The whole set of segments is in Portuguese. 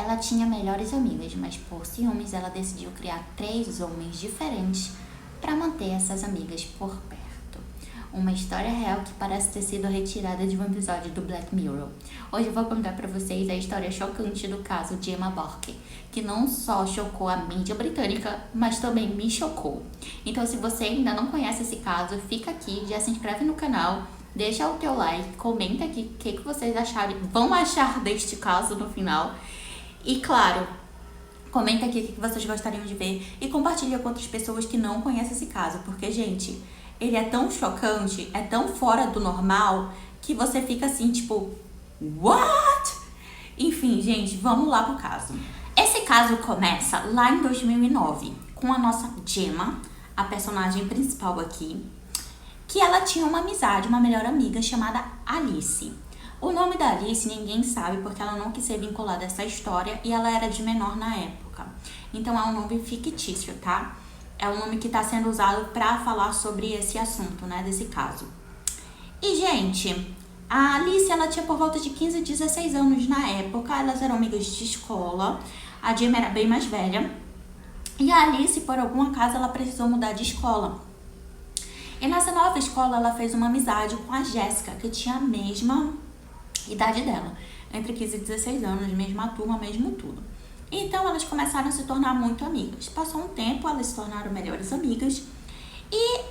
Ela tinha melhores amigas, mas por ciúmes ela decidiu criar 3 homens diferentes para manter essas amigas por perto. Uma história real que parece ter sido retirada de um episódio do Black Mirror. Hoje eu vou contar para vocês a história chocante do caso de Emma Burke, que não só chocou a mídia britânica, mas também me chocou. Então, se você ainda não conhece esse caso, fica aqui, já se inscreve no canal, deixa o teu like, comenta aqui o que vocês vão achar deste caso no final. E claro, comenta aqui o que vocês gostariam de ver e compartilha com outras pessoas que não conhecem esse caso, porque, gente, ele é tão chocante, é tão fora do normal, que você fica assim, tipo, what? Enfim, gente, vamos lá pro caso. Esse caso começa lá em 2009, com a nossa Gemma, a personagem principal aqui, que ela tinha uma amizade, uma melhor amiga chamada Alice. O nome da Alice ninguém sabe porque ela não quis ser vinculada a essa história e ela era de menor na época. Então é um nome fictício, tá? É um nome que está sendo usado para falar sobre esse assunto, né, desse caso. E, gente, a Alice, ela tinha por volta de 15 a 16 anos na época. Elas eram amigas de escola. A Gemma era bem mais velha. E a Alice, por algum acaso, ela precisou mudar de escola. E nessa nova escola, ela fez uma amizade com a Jéssica, que tinha a mesma idade dela. Entre 15 e 16 anos, mesma turma, mesmo tudo. Então, elas começaram a se tornar muito amigas. Passou um tempo, elas se tornaram melhores amigas. E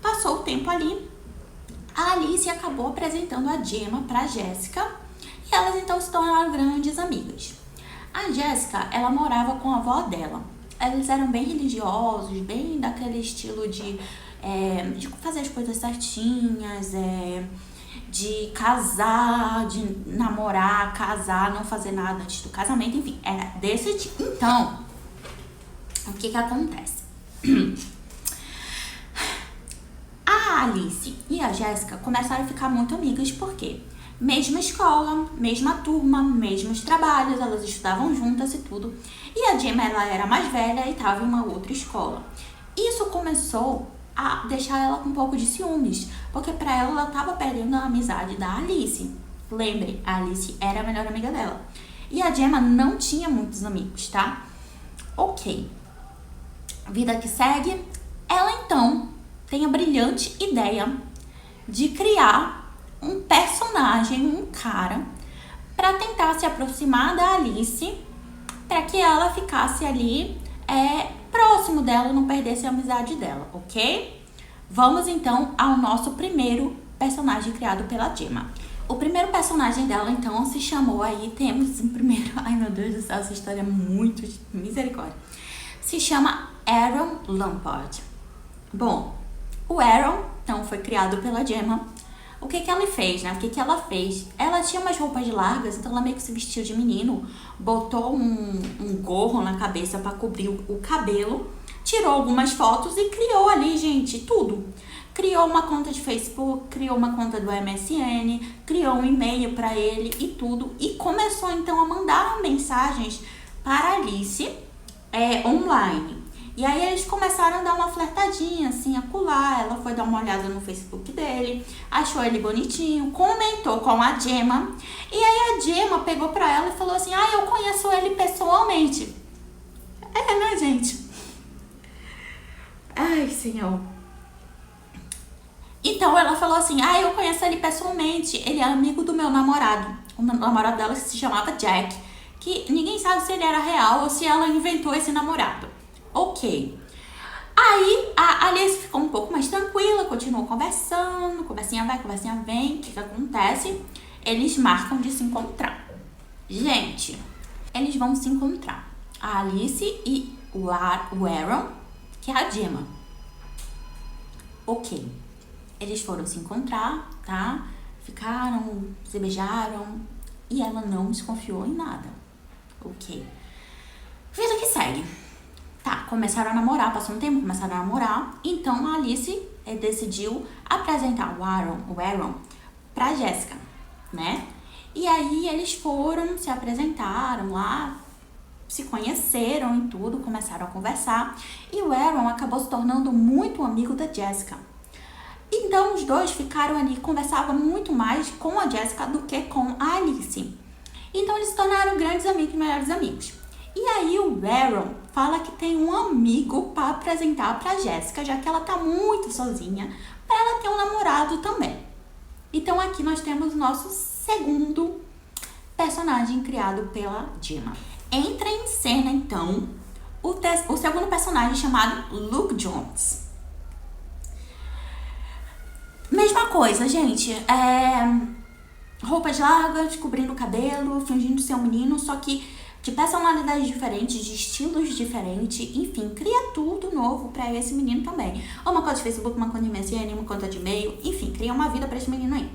passou o tempo ali, a Alice acabou apresentando a Gemma para Jéssica. E elas, então, se tornaram grandes amigas. A Jéssica, ela morava com a avó dela. Eles eram bem religiosos, bem daquele estilo de fazer as coisas certinhas, de casar, de namorar, casar, não fazer nada antes do casamento, enfim, era desse tipo. Então, o que acontece? A Alice e a Jéssica começaram a ficar muito amigas, porque mesma escola, mesma turma, mesmos trabalhos, elas estudavam juntas e tudo. E a Gemma, ela era mais velha e estava em uma outra escola. Isso começou a deixar ela com um pouco de ciúmes, porque pra ela tava perdendo a amizade da Alice. Lembre, a Alice era a melhor amiga dela. E a Gemma não tinha muitos amigos, tá? Ok. Vida que segue. Ela, então, tem a brilhante ideia de criar um personagem, um cara, pra tentar se aproximar da Alice, pra que ela ficasse ali próximo dela, não perdesse a amizade dela, ok? Vamos então ao nosso primeiro personagem criado pela Gemma. O primeiro personagem dela, então, se chamou aí, temos um primeiro, ai meu Deus do céu, essa história é muito misericórdia. Se chama Aaron Lampard. Bom, o Aaron, então, foi criado pela Gemma. O que ela fez, né? O que ela fez? Ela tinha umas roupas largas, então ela meio que se vestiu de menino, botou um gorro na cabeça para cobrir o cabelo, tirou algumas fotos e criou ali, gente, tudo. Criou uma conta de Facebook, criou uma conta do MSN, criou um e-mail para ele e tudo. E começou, então, a mandar mensagens para Alice online. E aí eles começaram a dar uma flertadinha, assim, acolá. Ela foi dar uma olhada no Facebook dele, achou ele bonitinho, comentou com a Gemma. E aí a Gemma pegou pra ela e falou assim, eu conheço ele pessoalmente. Né, gente? Ai, senhor. Então ela falou assim, eu conheço ele pessoalmente, ele é amigo do meu namorado. O namorado dela se chamava Jack, que ninguém sabe se ele era real ou se ela inventou esse namorado. Ok. Aí a Alice ficou um pouco mais tranquila, continuou conversando, conversinha vai, conversinha vem. O que acontece? Eles marcam de se encontrar. Gente, eles vão se encontrar. A Alice e o Aaron, que é a Gemma. Ok. Eles foram se encontrar, tá? Ficaram, se beijaram e ela não desconfiou em nada. Ok. Vida que segue. Tá, começaram a namorar, passou um tempo, começaram a namorar. Então a Alice decidiu apresentar o Aaron pra Jéssica, né? E aí eles foram, se apresentaram lá, se conheceram e tudo, começaram a conversar. E o Aaron acabou se tornando muito amigo da Jéssica. Então os dois ficaram ali, conversavam muito mais com a Jéssica do que com a Alice. Então eles se tornaram grandes amigos, melhores amigos. E aí o Aaron fala que tem um amigo para apresentar para Jéssica, já que ela tá muito sozinha, para ela ter um namorado também. Então aqui nós temos o nosso segundo personagem criado pela Gemma. Entra em cena então o segundo personagem chamado Luke Jones. Mesma coisa, gente. Roupas largas, cobrindo o cabelo, fingindo ser um menino, só que de personalidades diferentes, de estilos diferentes, enfim, cria tudo novo pra esse menino também. Uma conta de Facebook, uma conta de MSN, uma conta de e-mail, enfim, cria uma vida pra esse menino aí.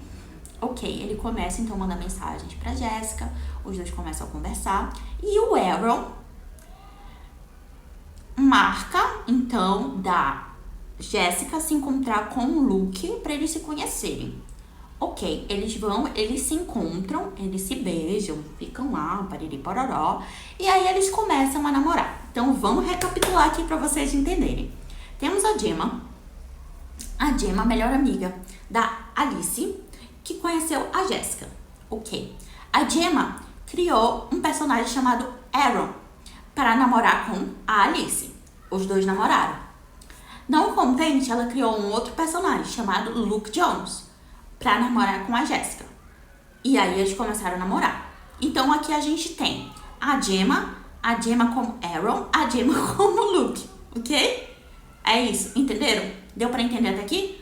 Ok, ele começa então a mandar mensagens pra Jéssica, os dois começam a conversar, e o Aaron marca então da Jéssica se encontrar com o Luke pra eles se conhecerem. Ok, eles se encontram, eles se beijam, ficam lá, pariri pororó, e aí eles começam a namorar. Então vamos recapitular aqui pra vocês entenderem. Temos a Gemma, melhor amiga da Alice, que conheceu a Jéssica. Ok, a Gemma criou um personagem chamado Aaron para namorar com a Alice. Os dois namoraram. Não contente, ela criou um outro personagem chamado Luke Jones pra namorar com a Jéssica. E aí eles começaram a namorar. Então aqui a gente tem a Gemma como Aaron, a Gemma como Luke, ok? É isso, entenderam? Deu pra entender até aqui?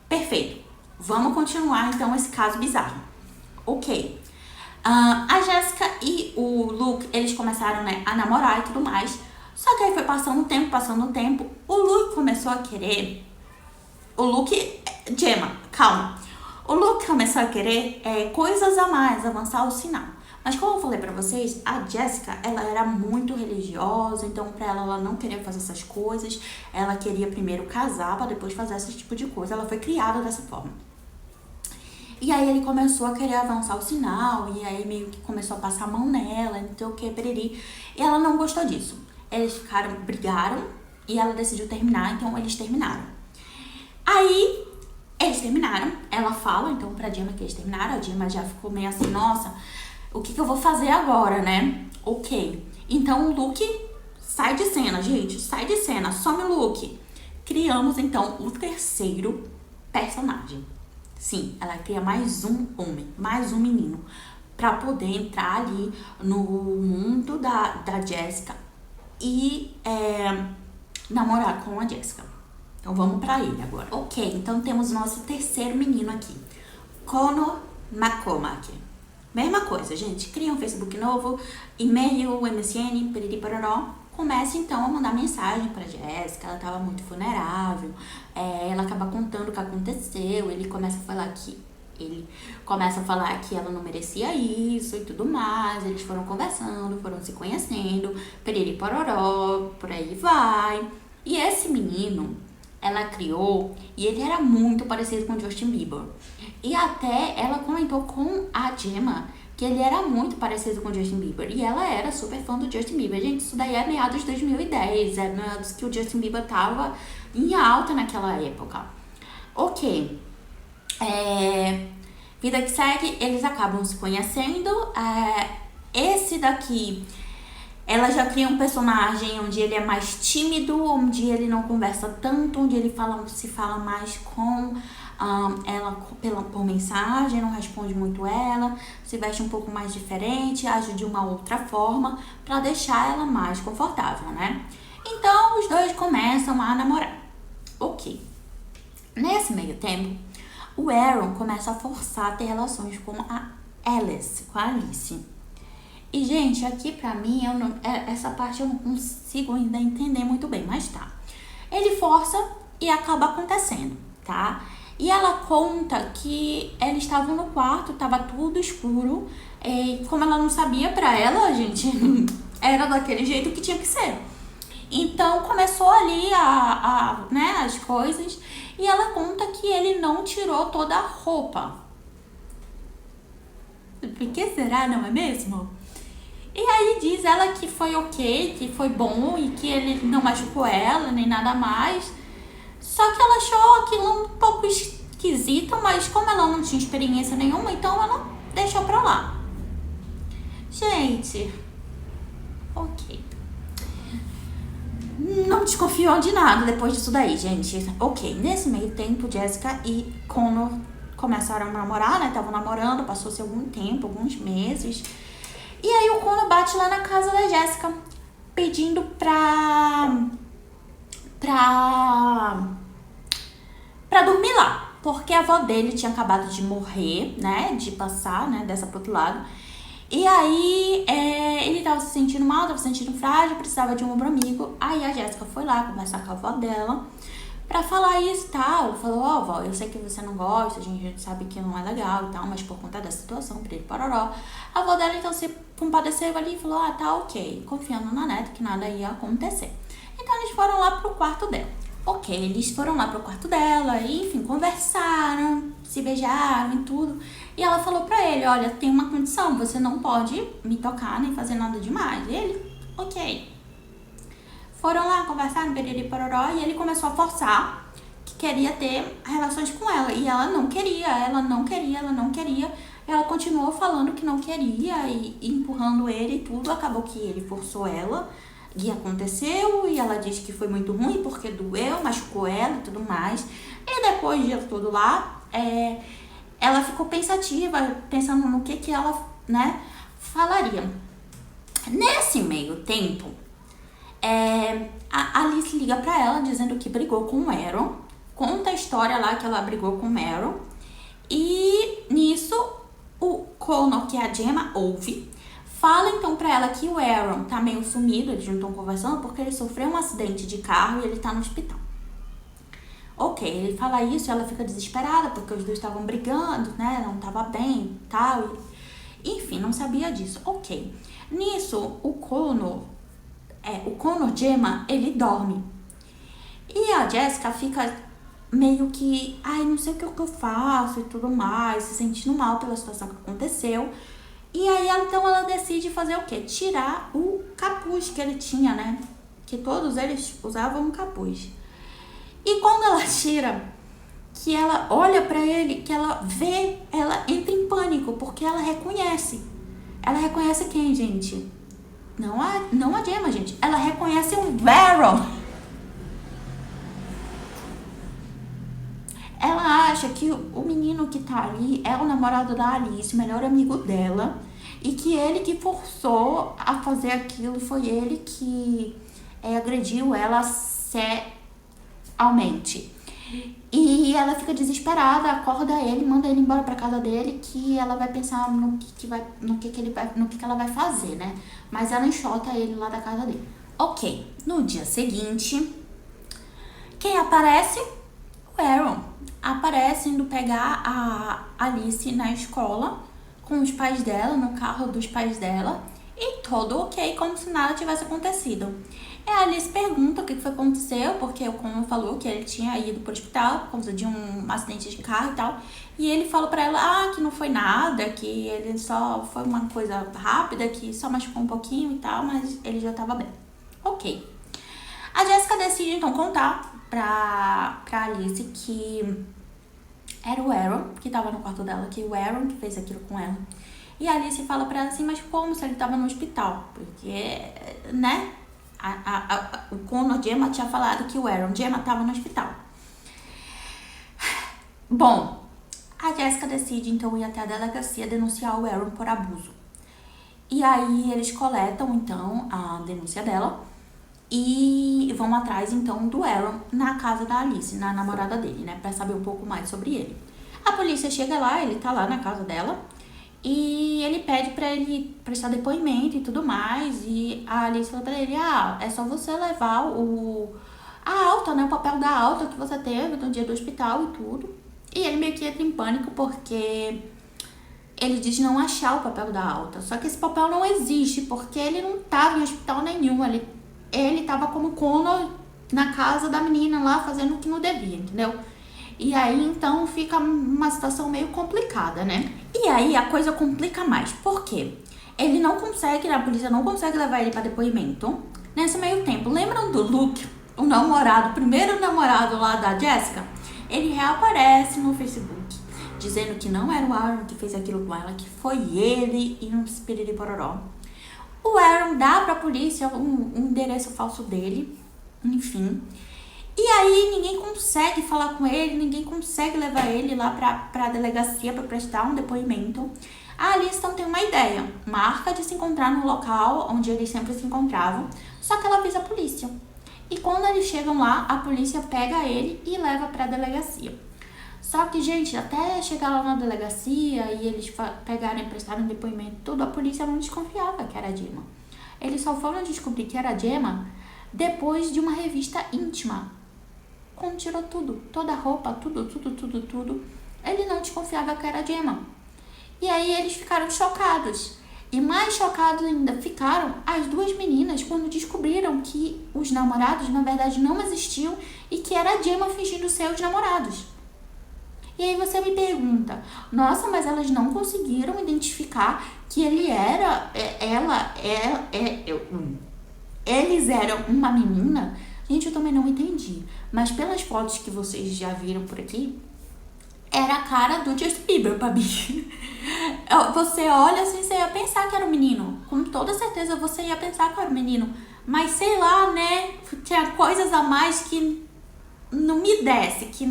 Perfeito. Vamos continuar então esse caso bizarro. Ok. A Jéssica e o Luke, eles começaram, né, a namorar e tudo mais. Só que aí foi passando o tempo, o Luke começou a querer... Gemma, calma. O Luke começou a querer coisas a mais, avançar o sinal. Mas como eu falei pra vocês, a Jéssica, ela era muito religiosa, então pra ela não queria fazer essas coisas. Ela queria primeiro casar pra depois fazer esse tipo de coisa. Ela foi criada dessa forma. E aí ele começou a querer avançar o sinal, e aí meio que começou a passar a mão nela, não sei o que, periri. E ela não gostou disso. Eles brigaram, e ela decidiu terminar, então eles terminaram. Aí... eles terminaram, ela fala então pra Gemma que eles terminaram, a Gemma já ficou meio assim, nossa, o que eu vou fazer agora, né? Ok, então o Luke sai de cena, gente, sai de cena, some o Luke. Criamos então o terceiro personagem. Sim, ela cria mais um homem, mais um menino, pra poder entrar ali no mundo da Jéssica e namorar com a Jéssica. Então vamos pra ele agora. Ok, então temos o nosso terceiro menino aqui. Connor McCormack. Mesma coisa, gente. Cria um Facebook novo, e-mail, MSN, piriri pororó. Começa então a mandar mensagem pra Jéssica. Ela tava muito vulnerável. Ela acaba contando o que aconteceu. Ele começa a falar que ela não merecia isso e tudo mais. Eles foram conversando, foram se conhecendo, piriri pororó, por aí vai. E esse menino... ela criou, e ele era muito parecido com o Justin Bieber. E até ela comentou com a Gemma que ele era muito parecido com o Justin Bieber. E ela era super fã do Justin Bieber. Gente, isso daí é meados de 2010. É meados que o Justin Bieber tava em alta naquela época. Ok. Vida que segue, eles acabam se conhecendo. Esse daqui... ela já cria um personagem onde ele é mais tímido, onde ele não conversa tanto, onde ele se fala mais com ela por mensagem, não responde muito ela, se veste um pouco mais diferente, age de uma outra forma pra deixar ela mais confortável, né? Então, os dois começam a namorar. Ok. Nesse meio tempo, o Aaron começa a forçar a ter relações com a Alice. E, gente, aqui pra mim, essa parte eu não consigo ainda entender muito bem, mas tá. Ele força e acaba acontecendo, tá? E ela conta que eles estavam no quarto, tava tudo escuro. E como ela não sabia, pra ela, gente, era daquele jeito que tinha que ser. Então, começou ali as coisas. E ela conta que ele não tirou toda a roupa. Por que será, não é mesmo? E aí diz ela que foi ok, que foi bom e que ele não machucou ela, nem nada mais. Só que ela achou aquilo um pouco esquisito, mas como ela não tinha experiência nenhuma, então ela deixou pra lá. Gente, ok. Não desconfiou de nada depois disso daí, gente. Ok, nesse meio tempo, Jessica e Connor começaram a namorar, né? Estavam namorando, passou-se algum tempo, alguns meses. E aí o Connor bate lá na casa da Jessica, pedindo pra dormir lá. Porque a avó dele tinha acabado de morrer, né? De passar, né? Dessa pro outro lado. E aí, ele tava se sentindo mal, tava se sentindo frágil, precisava de um ombro amigo. Aí a Jéssica foi lá conversar com a avó dela pra falar isso e tal. Ela falou, ó, vó, eu sei que você não gosta, a gente sabe que não é legal e tal, mas por conta da situação, piriri pororó. A avó dela então se compadeceu ali e falou, ah, tá ok, confiando na neta que nada ia acontecer. Então eles foram lá pro quarto dela. Ok, eles foram lá pro quarto dela e, enfim, conversaram, se beijaram e tudo. E ela falou pra ele, olha, tem uma condição, você não pode me tocar nem fazer nada demais. E ele, ok. Foram lá, conversaram, piriri pororó, e ele começou a forçar que queria ter relações com ela. E ela não queria. Ela continuou falando que não queria e empurrando ele e tudo. Acabou que ele forçou ela. E aconteceu, e ela disse que foi muito ruim porque doeu, machucou ela e tudo mais. E depois de tudo lá, ela ficou pensativa, pensando no que ela, né, falaria. Nesse meio tempo, a Alice liga pra ela dizendo que brigou com o Aaron, conta a história lá que ela brigou com o Aaron, e nisso o Connor, que é a Gemma, ouve. Fala então pra ela que o Aaron tá meio sumido, eles não estão conversando porque ele sofreu um acidente de carro e ele tá no hospital. Ok, ele fala isso e ela fica desesperada porque os dois estavam brigando, né, não tava bem e tal. Enfim, não sabia disso. Ok, nisso o Connor Gemma, ele dorme. E a Jessica fica meio que, ai, não sei o que eu faço e tudo mais, se sentindo mal pela situação que aconteceu. E aí, então, ela decide fazer o quê? Tirar o capuz que ele tinha, né? Que todos eles usavam um capuz. E quando ela tira, que ela olha pra ele, que ela vê, ela entra em pânico, porque ela reconhece. Ela reconhece quem, gente? Não a Gemma, gente. Ela reconhece o Aaron. Ela acha que o menino que tá ali é o namorado da Alice, o melhor amigo dela, e que ele que forçou a fazer aquilo, foi ele que agrediu ela sexualmente. E ela fica desesperada, acorda ele, manda ele embora pra casa dele, que ela vai pensar no que ela vai fazer, né? Mas ela enxota ele lá da casa dele. Ok, no dia seguinte, quem aparece? O Aaron aparece indo pegar a Alice na escola com os pais dela, no carro dos pais dela, e todo ok, como se nada tivesse acontecido. E a Alice pergunta o que foi que aconteceu, porque o Connor falou que ele tinha ido pro hospital por causa de um acidente de carro e tal, e ele falou pra ela, que não foi nada, que ele só foi uma coisa rápida, que só machucou um pouquinho e tal, mas ele já tava bem. Ok. A Jessica decide então contar pra Alice que era o Aaron que tava no quarto dela, que o Aaron que fez aquilo com ela. E a Alice fala pra ela assim, mas como se ele tava no hospital? Porque, né, o Connor Gemma tinha falado que o Aaron Gemma tava no hospital. Bom, a Jessica decide então ir até a delegacia denunciar o Aaron por abuso. E aí eles coletam então a denúncia dela e vão atrás, então, do Aaron na casa da Alice, na namorada dele, né? Pra saber um pouco mais sobre ele. A polícia chega lá, ele tá lá na casa dela. E ele pede pra ele prestar depoimento e tudo mais. E a Alice fala pra ele, é só você levar a alta, né? O papel da alta que você teve no dia do hospital e tudo. E ele meio que entra em pânico porque ele diz não achar o papel da alta. Só que esse papel não existe, porque ele não tava em hospital nenhum. Ele tava como Connor na casa da menina lá, fazendo o que não devia, entendeu? E aí, então, fica uma situação meio complicada, né? E aí, a coisa complica mais. Por quê? Ele não consegue, a polícia não consegue levar ele pra depoimento. Nesse meio tempo, lembram do Luke, o primeiro namorado lá da Jessica? Ele reaparece no Facebook, dizendo que não era o Aaron que fez aquilo com ela, que foi ele e um piriri-pororó. O Aaron dá pra polícia um endereço falso dele, enfim. E aí ninguém consegue falar com ele, ninguém consegue levar ele lá pra delegacia pra prestar um depoimento. A Alice então tem uma ideia, marca de se encontrar no local onde eles sempre se encontravam, só que ela avisa a polícia. E quando eles chegam lá, a polícia pega ele e leva pra delegacia. Só que, gente, até chegar lá na delegacia e eles pegarem, prestarem depoimento, tudo, a polícia não desconfiava que era a Gemma. Eles só foram descobrir que era a Gemma depois de uma revista íntima. Quando tirou tudo, toda a roupa, tudo. Ele não desconfiava que era a Gemma. E aí eles ficaram chocados. E mais chocados ainda ficaram as duas meninas quando descobriram que os namorados, na verdade, não existiam e que era a Gemma fingindo ser os namorados. E aí você me pergunta, nossa, mas elas não conseguiram identificar que ele era, eles eram uma menina? Gente, eu também não entendi. Mas pelas fotos que vocês já viram por aqui, era a cara do Justin Bieber pra mim. Você olha assim, você ia pensar que era um menino. Com toda certeza você ia pensar que era um menino. Mas sei lá, né? Tinha coisas a mais que não me desce. Que,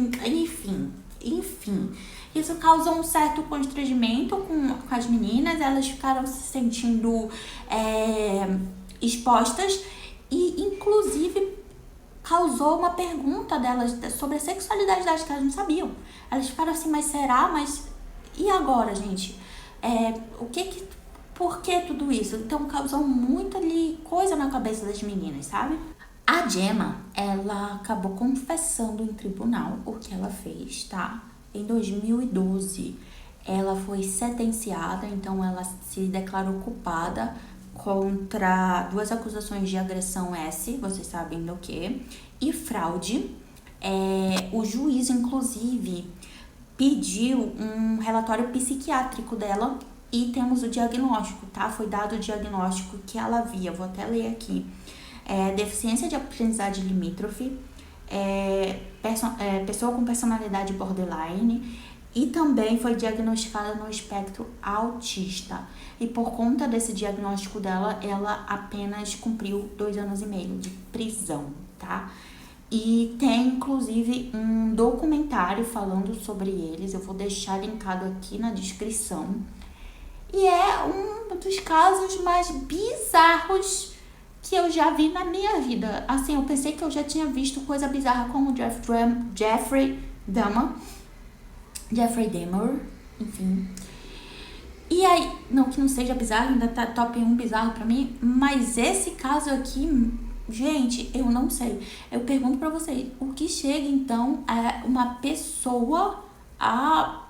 enfim. Isso causou um certo constrangimento com as meninas. Elas ficaram se sentindo expostas. E, inclusive, causou uma pergunta delas sobre a sexualidade delas, que elas não sabiam. Elas ficaram assim, mas será? Mas e agora, gente? Por que tudo isso? Então causou muita coisa na cabeça das meninas, sabe? A Gemma, ela acabou confessando em tribunal o que ela fez, tá? Em 2012, ela foi sentenciada, então ela se declarou culpada contra 2 acusações de agressão S, vocês sabem do que, e fraude. O juiz, inclusive, pediu um relatório psiquiátrico dela e temos o diagnóstico, tá? Foi dado o diagnóstico que ela havia, vou até ler aqui, deficiência de aprendizagem limítrofe, pessoa com personalidade borderline, e também foi diagnosticada no espectro autista. E por conta desse diagnóstico dela, ela apenas cumpriu 2 anos e meio de prisão, tá? E tem, inclusive, um documentário falando sobre eles. Eu vou deixar linkado aqui na descrição. E é um dos casos mais bizarros que eu já vi na minha vida. Assim, eu pensei que eu já tinha visto coisa bizarra como Jeffrey Dahmer, enfim. E aí, não que não seja bizarro, ainda tá top 1 bizarro pra mim, mas esse caso aqui, gente, eu não sei. Eu pergunto pra vocês, o que chega então a uma pessoa a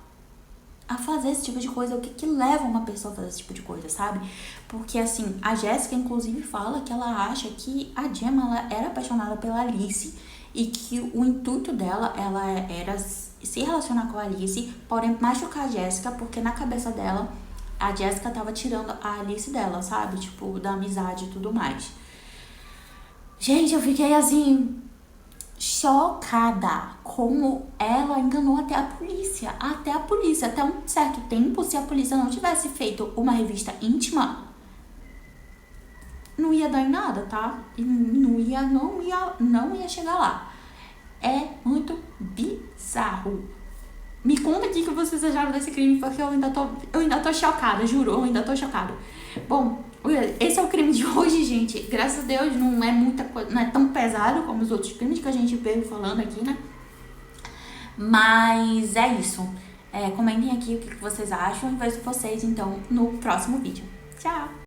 fazer esse tipo de coisa? O que leva uma pessoa a fazer esse tipo de coisa, sabe? Porque assim, a Jéssica inclusive fala que ela acha que a Gemma, ela era apaixonada pela Alice e que o intuito dela, ela era se relacionar com a Alice, porém machucar a Jéssica, porque na cabeça dela, a Jéssica tava tirando a Alice dela, sabe? Tipo, da amizade e tudo mais. Gente, eu fiquei assim, chocada como ela enganou até a polícia. Até um certo tempo, se a polícia não tivesse feito uma revista íntima, não ia dar em nada, tá? E não ia chegar lá. É muito bizarro. Me conta aqui o que vocês acharam desse crime, porque eu ainda tô chocada, juro, eu ainda tô chocada. Bom, esse é o crime de hoje, gente. Graças a Deus não é muita coisa, não é tão pesado como os outros crimes que a gente veio falando aqui, né? Mas é isso. Comentem aqui o que vocês acham e vejo vocês então no próximo vídeo. Tchau!